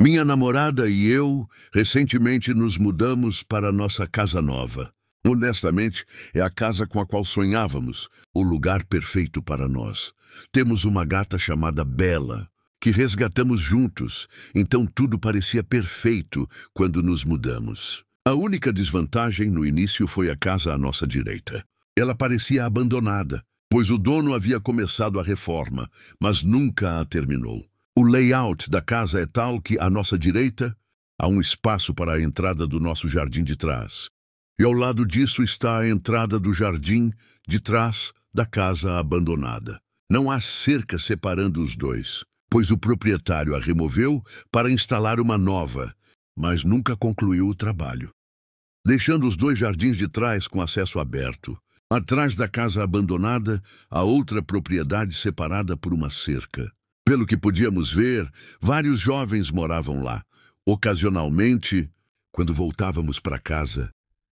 Minha namorada e eu recentemente nos mudamos para nossa casa nova. Honestamente, é a casa com a qual sonhávamos, o lugar perfeito para nós. Temos uma gata chamada Bella, que resgatamos juntos, então tudo parecia perfeito quando nos mudamos. A única desvantagem no início foi a casa à nossa direita. Ela parecia abandonada, pois o dono havia começado a reforma, mas nunca a terminou. O layout da casa é tal que, à nossa direita, há um espaço para a entrada do nosso jardim de trás. E ao lado disso está a entrada do jardim de trás da casa abandonada. Não há cerca separando os dois, pois o proprietário a removeu para instalar uma nova, mas nunca concluiu o trabalho. Deixando os dois jardins de trás com acesso aberto. Atrás da casa abandonada, há outra propriedade separada por uma cerca. Pelo que podíamos ver, vários jovens moravam lá. Ocasionalmente, quando voltávamos para casa,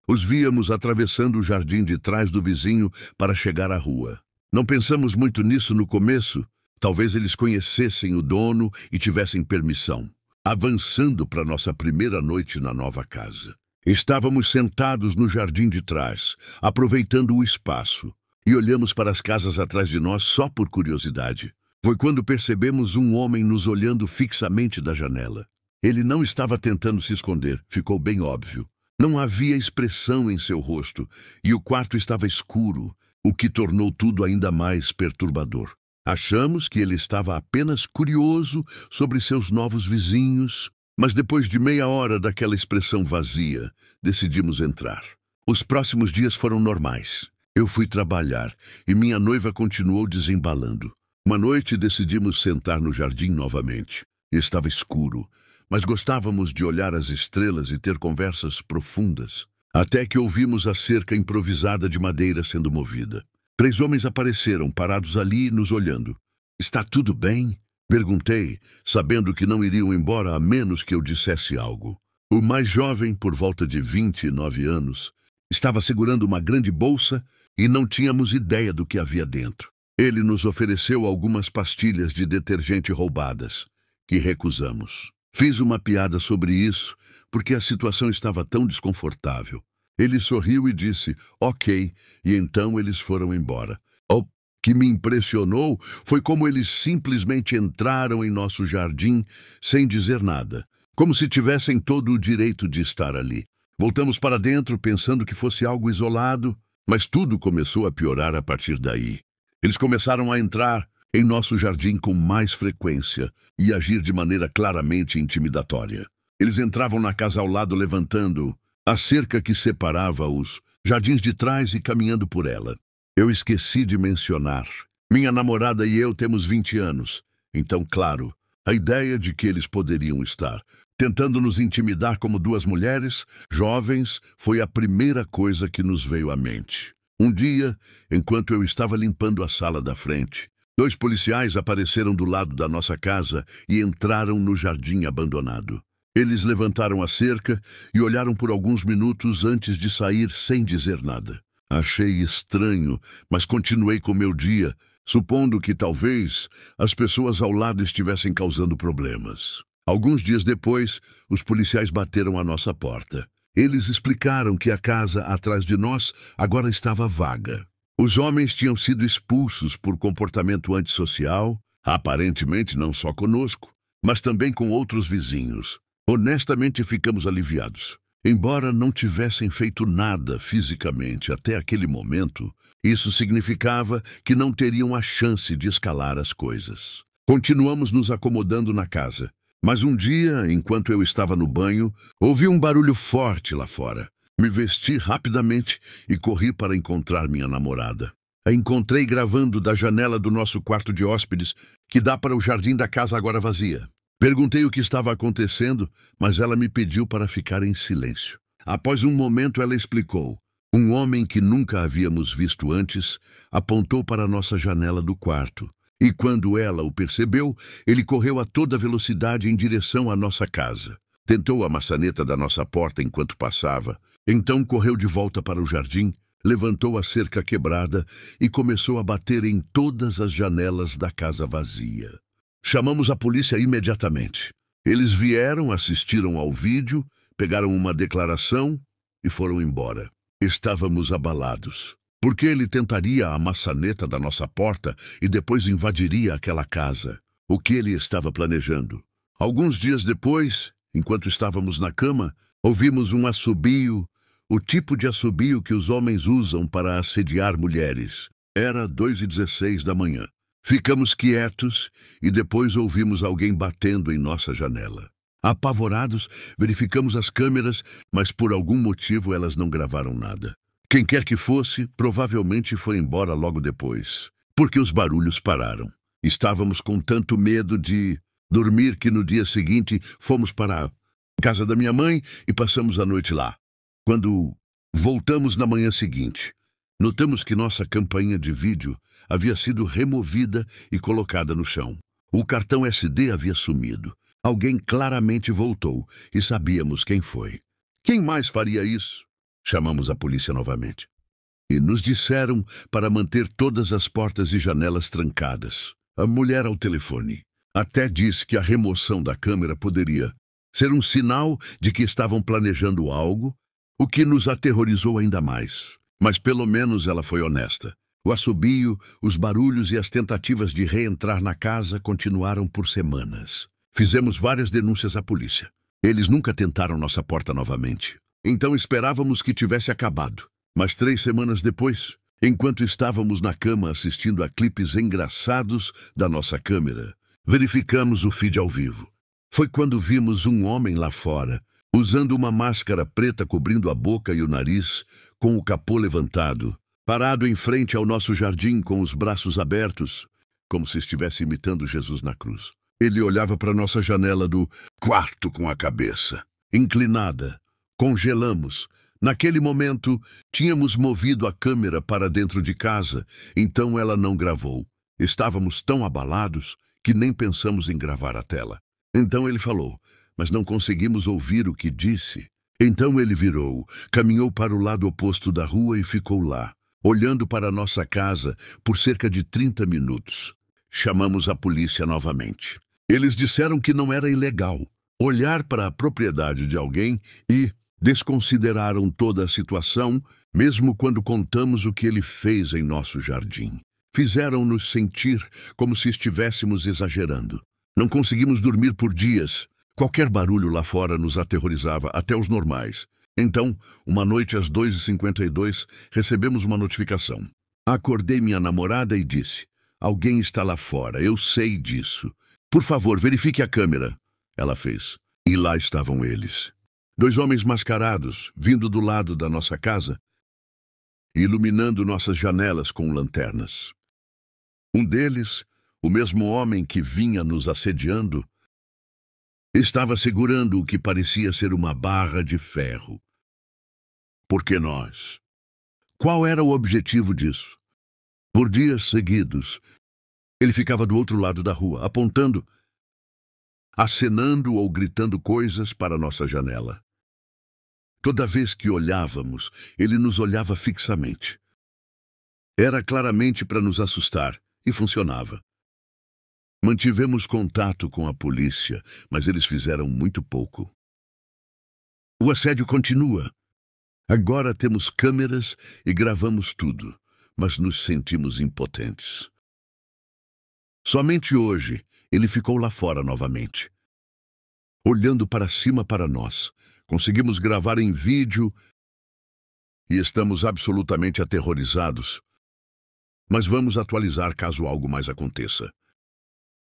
os víamos atravessando o jardim de trás do vizinho para chegar à rua. Não pensamos muito nisso no começo. Talvez eles conhecessem o dono e tivessem permissão. Avançando para nossa primeira noite na nova casa. Estávamos sentados no jardim de trás, aproveitando o espaço, e olhamos para as casas atrás de nós só por curiosidade. Foi quando percebemos um homem nos olhando fixamente da janela. Ele não estava tentando se esconder, ficou bem óbvio. Não havia expressão em seu rosto, e o quarto estava escuro, o que tornou tudo ainda mais perturbador. Achamos que ele estava apenas curioso sobre seus novos vizinhos, mas depois de meia hora daquela expressão vazia, decidimos entrar. Os próximos dias foram normais. Eu fui trabalhar, e minha noiva continuou desembalando. Uma noite decidimos sentar no jardim novamente. Estava escuro, mas gostávamos de olhar as estrelas e ter conversas profundas, até que ouvimos a cerca improvisada de madeira sendo movida. 3 homens apareceram, parados ali, nos olhando. "Está tudo bem?" Perguntei, sabendo que não iriam embora a menos que eu dissesse algo. O mais jovem, por volta de 29 anos, estava segurando uma grande bolsa e não tínhamos ideia do que havia dentro. Ele nos ofereceu algumas pastilhas de detergente roubadas, que recusamos. Fiz uma piada sobre isso, porque a situação estava tão desconfortável. Ele sorriu e disse, ok, e então eles foram embora. O que me impressionou foi como eles simplesmente entraram em nosso jardim sem dizer nada, como se tivessem todo o direito de estar ali. Voltamos para dentro pensando que fosse algo isolado, mas tudo começou a piorar a partir daí. Eles começaram a entrar em nosso jardim com mais frequência e agir de maneira claramente intimidatória. Eles entravam na casa ao lado levantando a cerca que separava os jardins de trás e caminhando por ela. Eu esqueci de mencionar. Minha namorada e eu temos 20 anos. Então, claro, a ideia de que eles poderiam estar tentando nos intimidar como 2 mulheres jovens foi a primeira coisa que nos veio à mente. Um dia, enquanto eu estava limpando a sala da frente, 2 policiais apareceram do lado da nossa casa e entraram no jardim abandonado. Eles levantaram a cerca e olharam por alguns minutos antes de sair sem dizer nada. Achei estranho, mas continuei com meu dia, supondo que talvez as pessoas ao lado estivessem causando problemas. Alguns dias depois, os policiais bateram à nossa porta. Eles explicaram que a casa atrás de nós agora estava vaga. Os homens tinham sido expulsos por comportamento antissocial, aparentemente não só conosco, mas também com outros vizinhos. Honestamente, ficamos aliviados. Embora não tivessem feito nada fisicamente até aquele momento, isso significava que não teriam a chance de escalar as coisas. Continuamos nos acomodando na casa. Mas um dia, enquanto eu estava no banho, ouvi um barulho forte lá fora. Me vesti rapidamente e corri para encontrar minha namorada. A encontrei gravando da janela do nosso quarto de hóspedes, que dá para o jardim da casa agora vazia. Perguntei o que estava acontecendo, mas ela me pediu para ficar em silêncio. Após um momento, ela explicou. Um homem que nunca havíamos visto antes apontou para a nossa janela do quarto. E quando ela o percebeu, ele correu a toda velocidade em direção à nossa casa. Tentou a maçaneta da nossa porta enquanto passava. Então correu de volta para o jardim, levantou a cerca quebrada e começou a bater em todas as janelas da casa vazia. Chamamos a polícia imediatamente. Eles vieram, assistiram ao vídeo, pegaram uma declaração e foram embora. Estávamos abalados, porque ele tentaria a maçaneta da nossa porta e depois invadiria aquela casa. O que ele estava planejando? Alguns dias depois, enquanto estávamos na cama, ouvimos um assobio, o tipo de assobio que os homens usam para assediar mulheres. Era 2h16 da manhã. Ficamos quietos e depois ouvimos alguém batendo em nossa janela. Apavorados, verificamos as câmeras, mas por algum motivo elas não gravaram nada. Quem quer que fosse, provavelmente foi embora logo depois, porque os barulhos pararam. Estávamos com tanto medo de dormir que no dia seguinte fomos para a casa da minha mãe e passamos a noite lá. Quando voltamos na manhã seguinte, notamos que nossa campainha de vídeo havia sido removida e colocada no chão. O cartão SD havia sumido. Alguém claramente voltou e sabíamos quem foi. Quem mais faria isso? Chamamos a polícia novamente. E nos disseram para manter todas as portas e janelas trancadas. A mulher ao telefone até disse que a remoção da câmera poderia ser um sinal de que estavam planejando algo, o que nos aterrorizou ainda mais. Mas pelo menos ela foi honesta. O assobio, os barulhos e as tentativas de reentrar na casa continuaram por semanas. Fizemos várias denúncias à polícia. Eles nunca tentaram nossa porta novamente. Então esperávamos que tivesse acabado. Mas 3 semanas depois, enquanto estávamos na cama assistindo a clipes engraçados da nossa câmera, verificamos o feed ao vivo. Foi quando vimos um homem lá fora, usando uma máscara preta cobrindo a boca e o nariz, com o capô levantado, parado em frente ao nosso jardim com os braços abertos, como se estivesse imitando Jesus na cruz. Ele olhava para nossa janela do quarto com a cabeça inclinada. Congelamos. Naquele momento, tínhamos movido a câmera para dentro de casa, então ela não gravou. Estávamos tão abalados que nem pensamos em gravar a tela. Então ele falou, mas não conseguimos ouvir o que disse. Então ele virou, caminhou para o lado oposto da rua e ficou lá, olhando para nossa casa por cerca de 30 minutos. Chamamos a polícia novamente. Eles disseram que não era ilegal olhar para a propriedade de alguém e desconsideraram toda a situação, mesmo quando contamos o que ele fez em nosso jardim. Fizeram-nos sentir como se estivéssemos exagerando. Não conseguimos dormir por dias. Qualquer barulho lá fora nos aterrorizava, até os normais. Então, uma noite às 2h52, recebemos uma notificação. Acordei minha namorada e disse, alguém está lá fora, eu sei disso. Por favor, verifique a câmera. Ela fez. E lá estavam eles. 2 homens mascarados, vindo do lado da nossa casa, iluminando nossas janelas com lanternas. Um deles, o mesmo homem que vinha nos assediando, estava segurando o que parecia ser uma barra de ferro. Por que nós? Qual era o objetivo disso? Por dias seguidos, ele ficava do outro lado da rua, apontando, acenando ou gritando coisas para nossa janela. Toda vez que olhávamos, ele nos olhava fixamente. Era claramente para nos assustar, e funcionava. Mantivemos contato com a polícia, mas eles fizeram muito pouco. O assédio continua. Agora temos câmeras e gravamos tudo, mas nos sentimos impotentes. Somente hoje, ele ficou lá fora novamente, olhando para cima para nós. Conseguimos gravar em vídeo e estamos absolutamente aterrorizados. Mas vamos atualizar caso algo mais aconteça.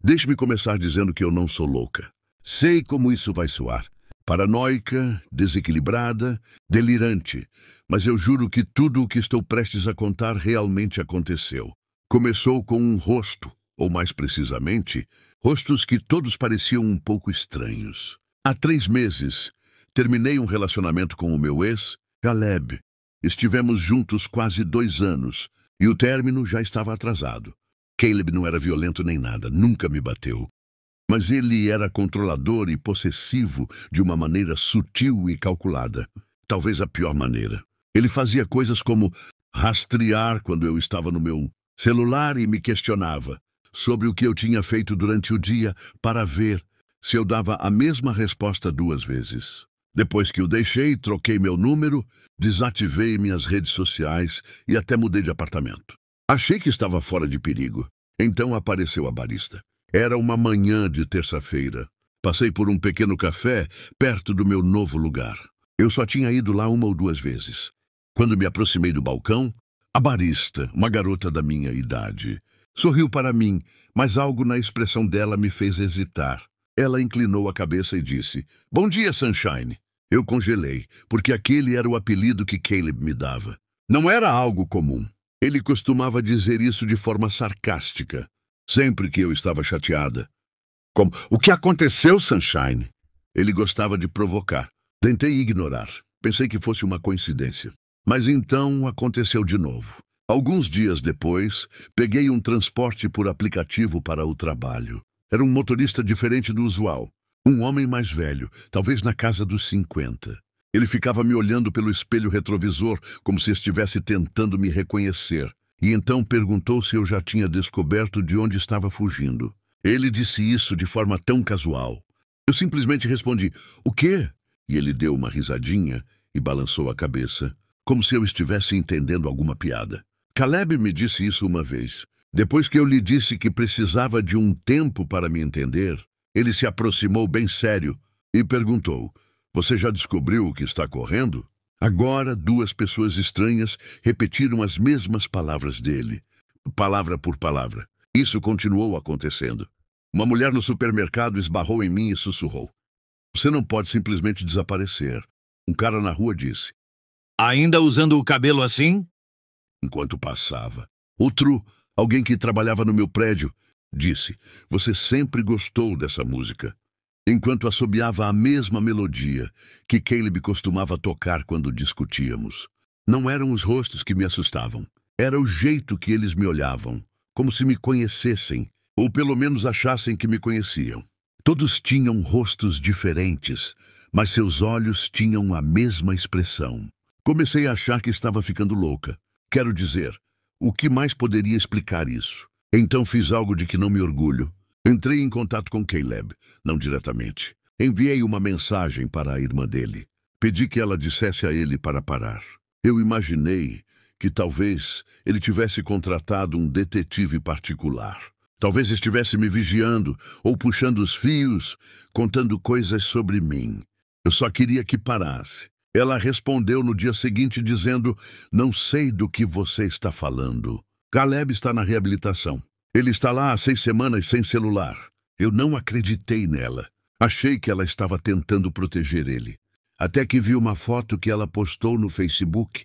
Deixe-me começar dizendo que eu não sou louca. Sei como isso vai soar. Paranoica, desequilibrada, delirante. Mas eu juro que tudo o que estou prestes a contar realmente aconteceu. Começou com um rosto, ou mais precisamente, rostos que todos pareciam um pouco estranhos. Há 3 meses, terminei um relacionamento com o meu ex, Caleb. Estivemos juntos quase 2 anos, e o término já estava atrasado. Caleb não era violento nem nada, nunca me bateu. Mas ele era controlador e possessivo de uma maneira sutil e calculada. Talvez a pior maneira. Ele fazia coisas como rastrear quando eu estava no meu celular e me questionava sobre o que eu tinha feito durante o dia para ver se eu dava a mesma resposta 2 vezes. Depois que o deixei, troquei meu número, desativei minhas redes sociais e até mudei de apartamento. Achei que estava fora de perigo. Então apareceu a barista. Era uma manhã de terça-feira. Passei por um pequeno café perto do meu novo lugar. Eu só tinha ido lá 1 ou 2 vezes. Quando me aproximei do balcão, a barista, uma garota da minha idade, sorriu para mim, mas algo na expressão dela me fez hesitar. Ela inclinou a cabeça e disse, "Bom dia, Sunshine." Eu congelei, porque aquele era o apelido que Caleb me dava. Não era algo comum. Ele costumava dizer isso de forma sarcástica, sempre que eu estava chateada. Como, "O que aconteceu, Sunshine?" Ele gostava de provocar. Tentei ignorar. Pensei que fosse uma coincidência. Mas então aconteceu de novo. Alguns dias depois, peguei um transporte por aplicativo para o trabalho. Era um motorista diferente do usual. Um homem mais velho, talvez na casa dos 50. Ele ficava me olhando pelo espelho retrovisor, como se estivesse tentando me reconhecer. E então perguntou se eu já tinha descoberto de onde estava fugindo. Ele disse isso de forma tão casual. Eu simplesmente respondi, "O quê?" E ele deu uma risadinha e balançou a cabeça, como se eu estivesse entendendo alguma piada. Caleb me disse isso uma vez. Depois que eu lhe disse que precisava de um tempo para me entender, ele se aproximou bem sério e perguntou, "Você já descobriu o que está correndo?" Agora, 2 pessoas estranhas repetiram as mesmas palavras dele, palavra por palavra. Isso continuou acontecendo. Uma mulher no supermercado esbarrou em mim e sussurrou, "Você não pode simplesmente desaparecer." Um cara na rua disse, "Ainda usando o cabelo assim?" Enquanto passava. Outro, alguém que trabalhava no meu prédio, disse, "Você sempre gostou dessa música." Enquanto assobiava a mesma melodia que Caleb costumava tocar quando discutíamos. Não eram os rostos que me assustavam. Era o jeito que eles me olhavam, como se me conhecessem, ou pelo menos achassem que me conheciam. Todos tinham rostos diferentes, mas seus olhos tinham a mesma expressão. Comecei a achar que estava ficando louca. Quero dizer, o que mais poderia explicar isso? Então fiz algo de que não me orgulho. Entrei em contato com Caleb, não diretamente. Enviei uma mensagem para a irmã dele. Pedi que ela dissesse a ele para parar. Eu imaginei que talvez ele tivesse contratado um detetive particular. Talvez estivesse me vigiando ou puxando os fios, contando coisas sobre mim. Eu só queria que parasse. Ela respondeu no dia seguinte dizendo, "Não sei do que você está falando. Caleb está na reabilitação. Ele está lá há 6 semanas sem celular." Eu não acreditei nela. Achei que ela estava tentando proteger ele. Até que vi uma foto que ela postou no Facebook.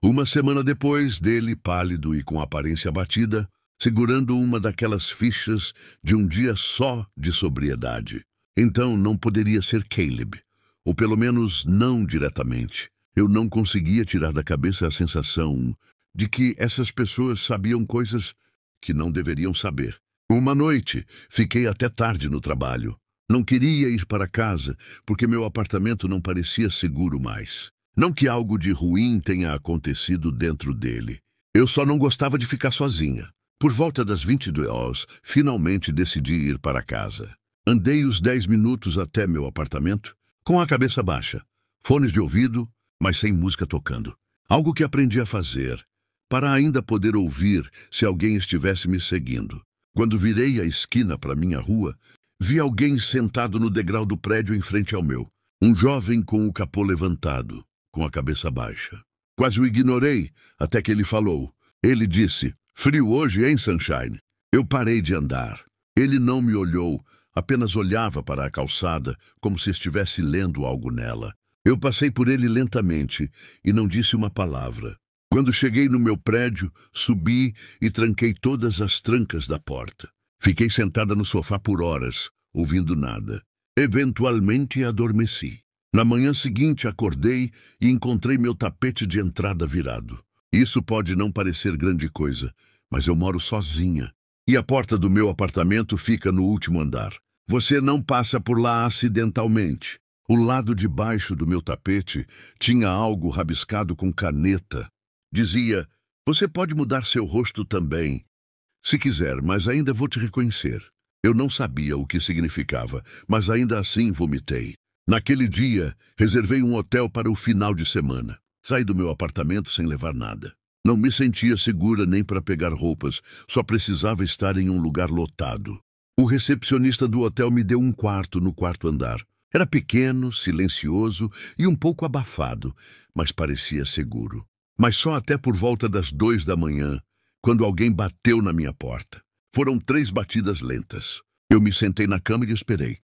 Uma semana depois, dele pálido e com aparência abatida, segurando uma daquelas fichas de um dia só de sobriedade. Então não poderia ser Caleb. Ou pelo menos não diretamente. Eu não conseguia tirar da cabeça a sensação de que essas pessoas sabiam coisas que não deveriam saber. Uma noite, fiquei até tarde no trabalho. Não queria ir para casa, porque meu apartamento não parecia seguro mais. Não que algo de ruim tenha acontecido dentro dele. Eu só não gostava de ficar sozinha. Por volta das 22 horas, finalmente decidi ir para casa. Andei os 10 minutos até meu apartamento, com a cabeça baixa, fones de ouvido, mas sem música tocando. Algo que aprendi a fazer, para ainda poder ouvir se alguém estivesse me seguindo. Quando virei a esquina para minha rua, vi alguém sentado no degrau do prédio em frente ao meu. Um jovem com o capô levantado, com a cabeça baixa. Quase o ignorei, até que ele falou. Ele disse, "Frio hoje, hein, Sunshine?" Eu parei de andar. Ele não me olhou, apenas olhava para a calçada, como se estivesse lendo algo nela. Eu passei por ele lentamente e não disse uma palavra. Quando cheguei no meu prédio, subi e tranquei todas as trancas da porta. Fiquei sentada no sofá por horas, ouvindo nada. Eventualmente adormeci. Na manhã seguinte acordei e encontrei meu tapete de entrada virado. Isso pode não parecer grande coisa, mas eu moro sozinha. E a porta do meu apartamento fica no último andar. Você não passa por lá acidentalmente. O lado de baixo do meu tapete tinha algo rabiscado com caneta. Dizia, "Você pode mudar seu rosto também, se quiser, mas ainda vou te reconhecer." Eu não sabia o que significava, mas ainda assim vomitei. Naquele dia, reservei um hotel para o final de semana. Saí do meu apartamento sem levar nada. Não me sentia segura nem para pegar roupas, só precisava estar em um lugar lotado. O recepcionista do hotel me deu um quarto no quarto andar. Era pequeno, silencioso e um pouco abafado, mas parecia seguro. Mas só até por volta das 2 da manhã, quando alguém bateu na minha porta. Foram 3 batidas lentas. Eu me sentei na cama e esperei.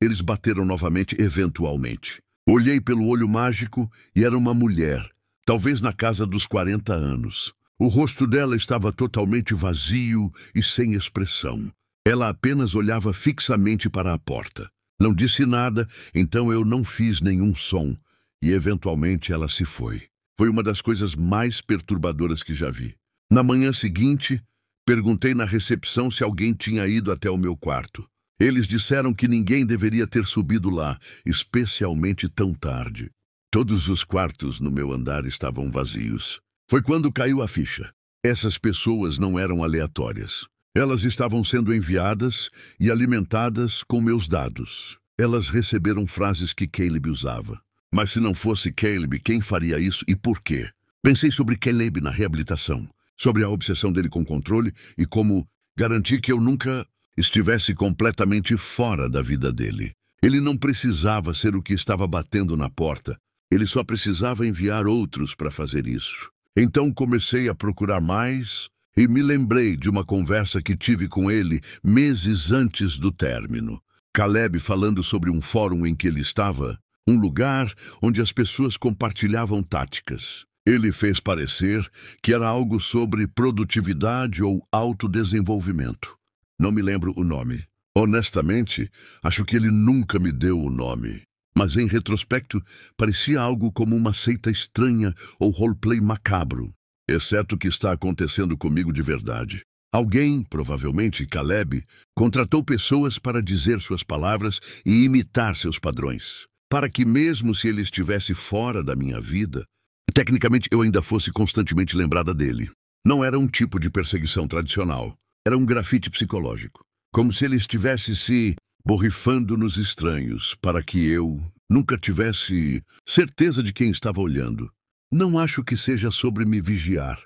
Eles bateram novamente, eventualmente. Olhei pelo olho mágico e era uma mulher, talvez na casa dos 40 anos. O rosto dela estava totalmente vazio e sem expressão. Ela apenas olhava fixamente para a porta. Não disse nada, então eu não fiz nenhum som, e eventualmente ela se foi. Foi uma das coisas mais perturbadoras que já vi. Na manhã seguinte, perguntei na recepção se alguém tinha ido até o meu quarto. Eles disseram que ninguém deveria ter subido lá, especialmente tão tarde. Todos os quartos no meu andar estavam vazios. Foi quando caiu a ficha. Essas pessoas não eram aleatórias. Elas estavam sendo enviadas e alimentadas com meus dados. Elas receberam frases que Caleb usava. Mas se não fosse Caleb, quem faria isso e por quê? Pensei sobre Caleb na reabilitação, sobre a obsessão dele com controle e como garantir que eu nunca estivesse completamente fora da vida dele. Ele não precisava ser o que estava batendo na porta. Ele só precisava enviar outros para fazer isso. Então comecei a procurar mais e me lembrei de uma conversa que tive com ele meses antes do término. Caleb falando sobre um fórum em que ele estava, um lugar onde as pessoas compartilhavam táticas. Ele fez parecer que era algo sobre produtividade ou autodesenvolvimento. Não me lembro o nome. Honestamente, acho que ele nunca me deu o nome. Mas em retrospecto, parecia algo como uma seita estranha ou roleplay macabro. Exceto o que está acontecendo comigo de verdade. Alguém, provavelmente Caleb, contratou pessoas para dizer suas palavras e imitar seus padrões. Para que mesmo se ele estivesse fora da minha vida, tecnicamente eu ainda fosse constantemente lembrada dele. Não era um tipo de perseguição tradicional. Era um grafite psicológico. Como se ele estivesse se borrifando nos estranhos, para que eu nunca tivesse certeza de quem estava olhando. Não acho que seja sobre me vigiar,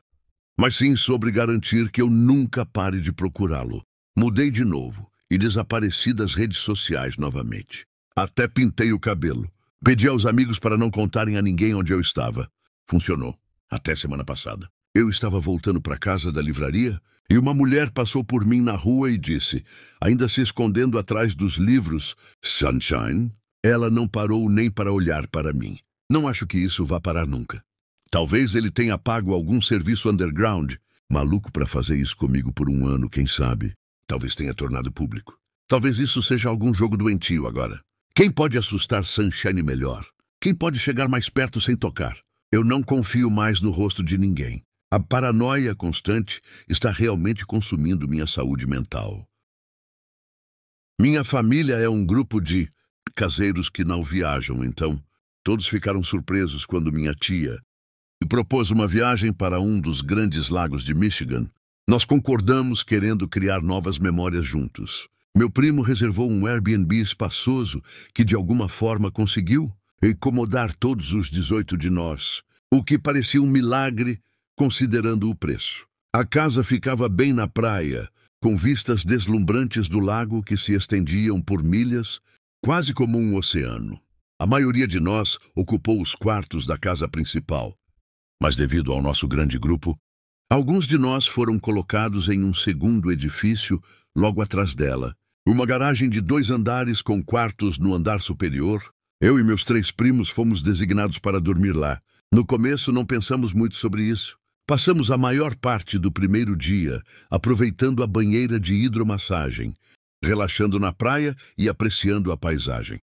mas sim sobre garantir que eu nunca pare de procurá-lo. Mudei de novo e desapareci das redes sociais novamente. Até pintei o cabelo. Pedi aos amigos para não contarem a ninguém onde eu estava. Funcionou. Até semana passada. Eu estava voltando para casa da livraria e uma mulher passou por mim na rua e disse, ainda se escondendo atrás dos livros, Sunshine. Ela não parou nem para olhar para mim. Não acho que isso vá parar nunca. Talvez ele tenha pago algum serviço underground. Maluco para fazer isso comigo por um ano, quem sabe? Talvez tenha tornado público. Talvez isso seja algum jogo doentio agora. Quem pode assustar Sunshine melhor? Quem pode chegar mais perto sem tocar? Eu não confio mais no rosto de ninguém. A paranoia constante está realmente consumindo minha saúde mental. Minha família é um grupo de caseiros que não viajam, então todos ficaram surpresos quando minha tia propôs uma viagem para um dos grandes lagos de Michigan. Nós concordamos querendo criar novas memórias juntos. Meu primo reservou um Airbnb espaçoso que de alguma forma conseguiu incomodar todos os 18 de nós, o que parecia um milagre considerando o preço. A casa ficava bem na praia, com vistas deslumbrantes do lago que se estendiam por milhas, quase como um oceano. A maioria de nós ocupou os quartos da casa principal, mas devido ao nosso grande grupo, alguns de nós foram colocados em um segundo edifício logo atrás dela. Uma garagem de 2 andares com quartos no andar superior. Eu e meus 3 primos fomos designados para dormir lá. No começo não pensamos muito sobre isso. Passamos a maior parte do primeiro dia aproveitando a banheira de hidromassagem, relaxando na praia e apreciando a paisagem.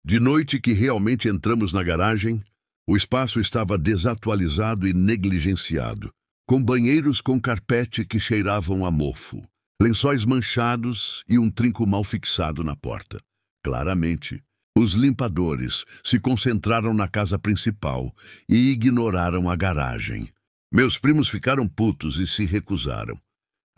De noite que realmente entramos na garagem, o espaço estava desatualizado e negligenciado, com banheiros com carpete que cheiravam a mofo, lençóis manchados e um trinco mal fixado na porta. Claramente, os limpadores se concentraram na casa principal e ignoraram a garagem. Meus primos ficaram putos e se recusaram.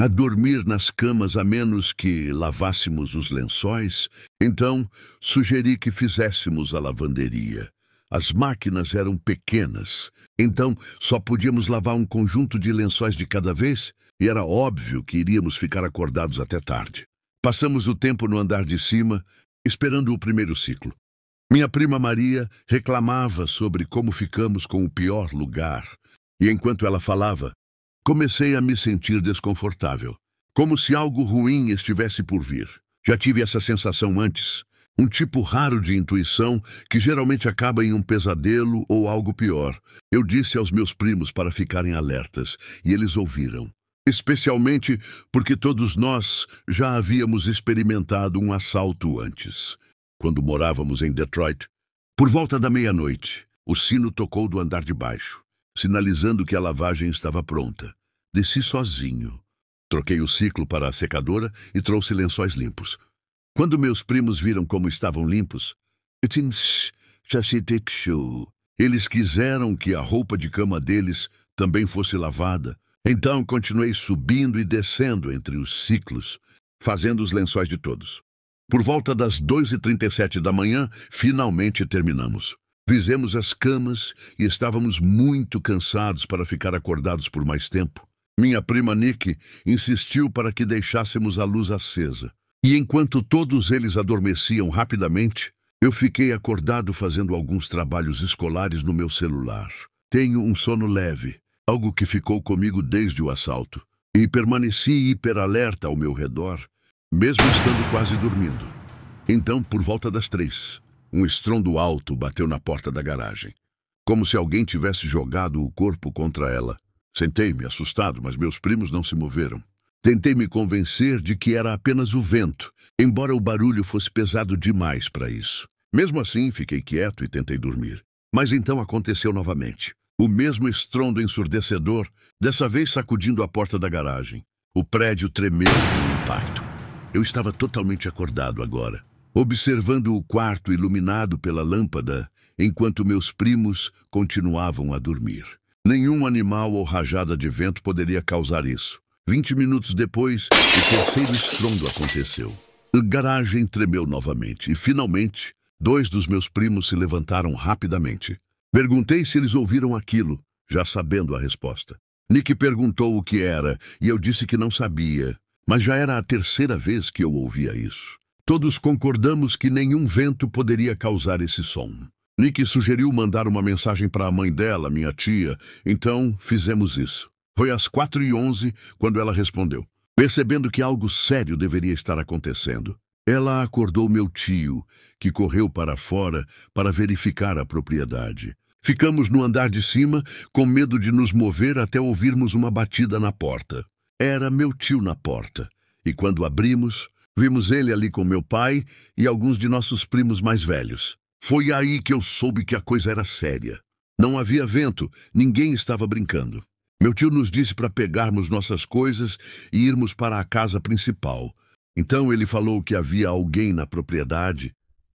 a dormir nas camas a menos que lavássemos os lençóis, então sugeri que fizéssemos a lavanderia. As máquinas eram pequenas, então só podíamos lavar um conjunto de lençóis de cada vez e era óbvio que iríamos ficar acordados até tarde. Passamos o tempo no andar de cima, esperando o primeiro ciclo. Minha prima Maria reclamava sobre como ficamos com o pior lugar, e enquanto ela falava, comecei a me sentir desconfortável, como se algo ruim estivesse por vir. Já tive essa sensação antes, um tipo raro de intuição que geralmente acaba em um pesadelo ou algo pior. Eu disse aos meus primos para ficarem alertas, e eles ouviram. Especialmente porque todos nós já havíamos experimentado um assalto antes. Quando morávamos em Detroit, por volta da meia-noite, o sino tocou do andar de baixo, sinalizando que a lavagem estava pronta. Desci sozinho. Troquei o ciclo para a secadora e trouxe lençóis limpos. Quando meus primos viram como estavam limpos, eles quiseram que a roupa de cama deles também fosse lavada. Então continuei subindo e descendo entre os ciclos, fazendo os lençóis de todos. Por volta das 2h37 da manhã, finalmente terminamos. Fizemos as camas e estávamos muito cansados para ficar acordados por mais tempo. Minha prima Nick insistiu para que deixássemos a luz acesa. E enquanto todos eles adormeciam rapidamente, eu fiquei acordado fazendo alguns trabalhos escolares no meu celular. Tenho um sono leve, algo que ficou comigo desde o assalto, e permaneci hiperalerta ao meu redor, mesmo estando quase dormindo. Então, por volta das 3, um estrondo alto bateu na porta da garagem, como se alguém tivesse jogado o corpo contra ela. Sentei-me, assustado, mas meus primos não se moveram. Tentei me convencer de que era apenas o vento, embora o barulho fosse pesado demais para isso. Mesmo assim, fiquei quieto e tentei dormir. Mas então aconteceu novamente. O mesmo estrondo ensurdecedor, dessa vez sacudindo a porta da garagem. O prédio tremeu com o impacto. Eu estava totalmente acordado agora, observando o quarto iluminado pela lâmpada, enquanto meus primos continuavam a dormir. Nenhum animal ou rajada de vento poderia causar isso. 20 minutos depois, o terceiro estrondo aconteceu. A garagem tremeu novamente e, finalmente, 2 dos meus primos se levantaram rapidamente. Perguntei se eles ouviram aquilo, já sabendo a resposta. Nick perguntou o que era e eu disse que não sabia, mas já era a terceira vez que eu ouvia isso. Todos concordamos que nenhum vento poderia causar esse som. Nick sugeriu mandar uma mensagem para a mãe dela, minha tia, então fizemos isso. Foi às 4h11 quando ela respondeu, percebendo que algo sério deveria estar acontecendo. Ela acordou meu tio, que correu para fora para verificar a propriedade. Ficamos no andar de cima, com medo de nos mover até ouvirmos uma batida na porta. Era meu tio na porta, e quando abrimos, vimos ele ali com meu pai e alguns de nossos primos mais velhos. Foi aí que eu soube que a coisa era séria. Não havia vento, ninguém estava brincando. Meu tio nos disse para pegarmos nossas coisas e irmos para a casa principal. Então ele falou que havia alguém na propriedade,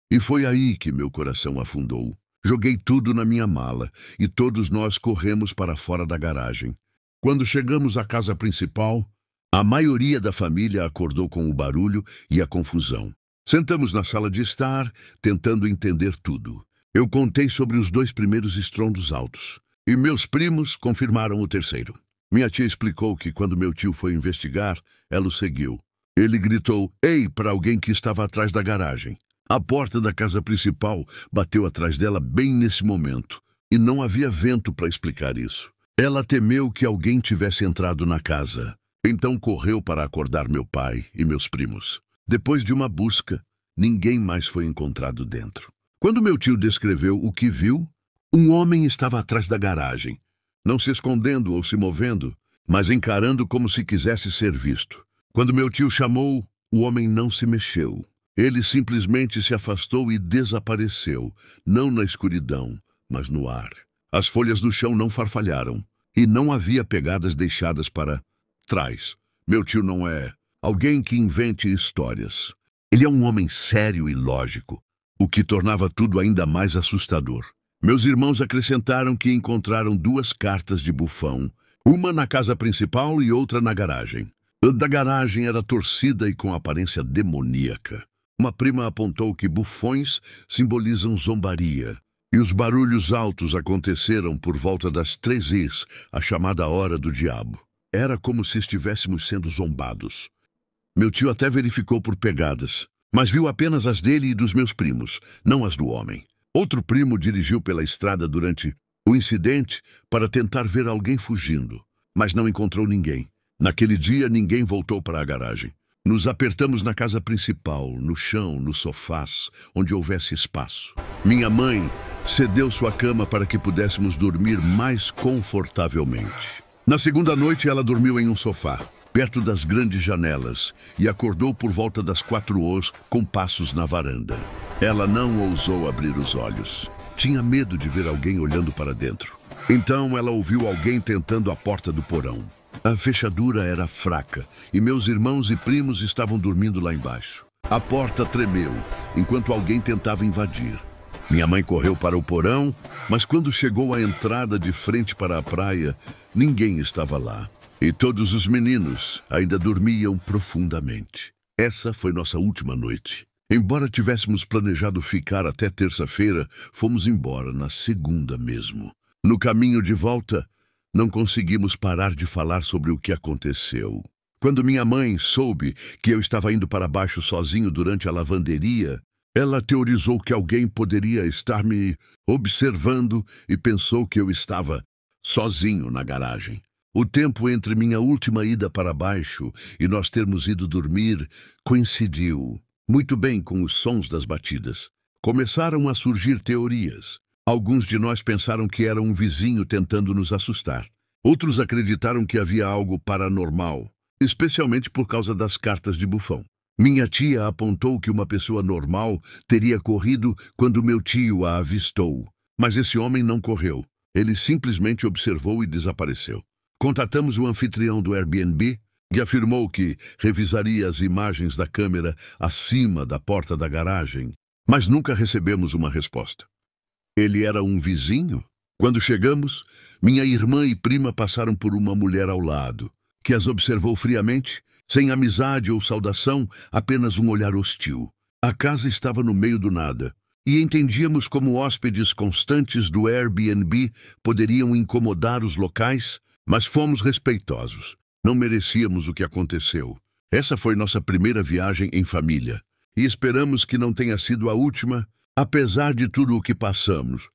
e foi aí que meu coração afundou. Joguei tudo na minha mala, e todos nós corremos para fora da garagem. Quando chegamos à casa principal, a maioria da família acordou com o barulho e a confusão. Sentamos na sala de estar, tentando entender tudo. Eu contei sobre os 2 primeiros estrondos altos, e meus primos confirmaram o terceiro. Minha tia explicou que quando meu tio foi investigar, ela o seguiu. Ele gritou, "Ei!" para alguém que estava atrás da garagem. A porta da casa principal bateu atrás dela bem nesse momento, e não havia vento para explicar isso. Ela temeu que alguém tivesse entrado na casa. Então correu para acordar meu pai e meus primos. Depois de uma busca, ninguém mais foi encontrado dentro. Quando meu tio descreveu o que viu, um homem estava atrás da garagem, não se escondendo ou se movendo, mas encarando como se quisesse ser visto. Quando meu tio chamou, o homem não se mexeu. Ele simplesmente se afastou e desapareceu, não na escuridão, mas no ar. As folhas do chão não farfalharam, e não havia pegadas deixadas para trás. Meu tio não é alguém que invente histórias. Ele é um homem sério e lógico, o que tornava tudo ainda mais assustador. Meus irmãos acrescentaram que encontraram 2 cartas de bufão, uma na casa principal e outra na garagem. A da garagem era torcida e com aparência demoníaca. Uma prima apontou que bufões simbolizam zombaria, e os barulhos altos aconteceram por volta das 3h, a chamada hora do diabo. Era como se estivéssemos sendo zombados. Meu tio até verificou por pegadas, mas viu apenas as dele e dos meus primos, não as do homem. Outro primo dirigiu pela estrada durante o incidente para tentar ver alguém fugindo, mas não encontrou ninguém. Naquele dia, ninguém voltou para a garagem. Nos apertamos na casa principal, no chão, nos sofás, onde houvesse espaço. Minha mãe cedeu sua cama para que pudéssemos dormir mais confortavelmente. Na segunda noite, ela dormiu em um sofá, perto das grandes janelas, e acordou por volta das 4h com passos na varanda. Ela não ousou abrir os olhos. Tinha medo de ver alguém olhando para dentro. Então ela ouviu alguém tentando a porta do porão. A fechadura era fraca e meus irmãos e primos estavam dormindo lá embaixo. A porta tremeu enquanto alguém tentava invadir. Minha mãe correu para o porão, mas quando chegou à entrada de frente para a praia, ninguém estava lá. E todos os meninos ainda dormiam profundamente. Essa foi nossa última noite. Embora tivéssemos planejado ficar até terça-feira, fomos embora na segunda mesmo. No caminho de volta, não conseguimos parar de falar sobre o que aconteceu. Quando minha mãe soube que eu estava indo para baixo sozinho durante a lavanderia, ela teorizou que alguém poderia estar me observando e pensou que eu estava sozinho na garagem. O tempo entre minha última ida para baixo e nós termos ido dormir coincidiu muito bem com os sons das batidas. Começaram a surgir teorias. Alguns de nós pensaram que era um vizinho tentando nos assustar. Outros acreditaram que havia algo paranormal, especialmente por causa das cartas de bufão. Minha tia apontou que uma pessoa normal teria corrido quando meu tio a avistou, mas esse homem não correu. Ele simplesmente observou e desapareceu. Contatamos o anfitrião do Airbnb, que afirmou que revisaria as imagens da câmera acima da porta da garagem, mas nunca recebemos uma resposta. Ele era um vizinho? Quando chegamos, minha irmã e prima passaram por uma mulher ao lado, que as observou friamente, sem amizade ou saudação, apenas um olhar hostil. A casa estava no meio do nada, e entendíamos como hóspedes constantes do Airbnb poderiam incomodar os locais, mas fomos respeitosos. Não merecíamos o que aconteceu. Essa foi nossa primeira viagem em família, e esperamos que não tenha sido a última. Apesar de tudo o que passamos,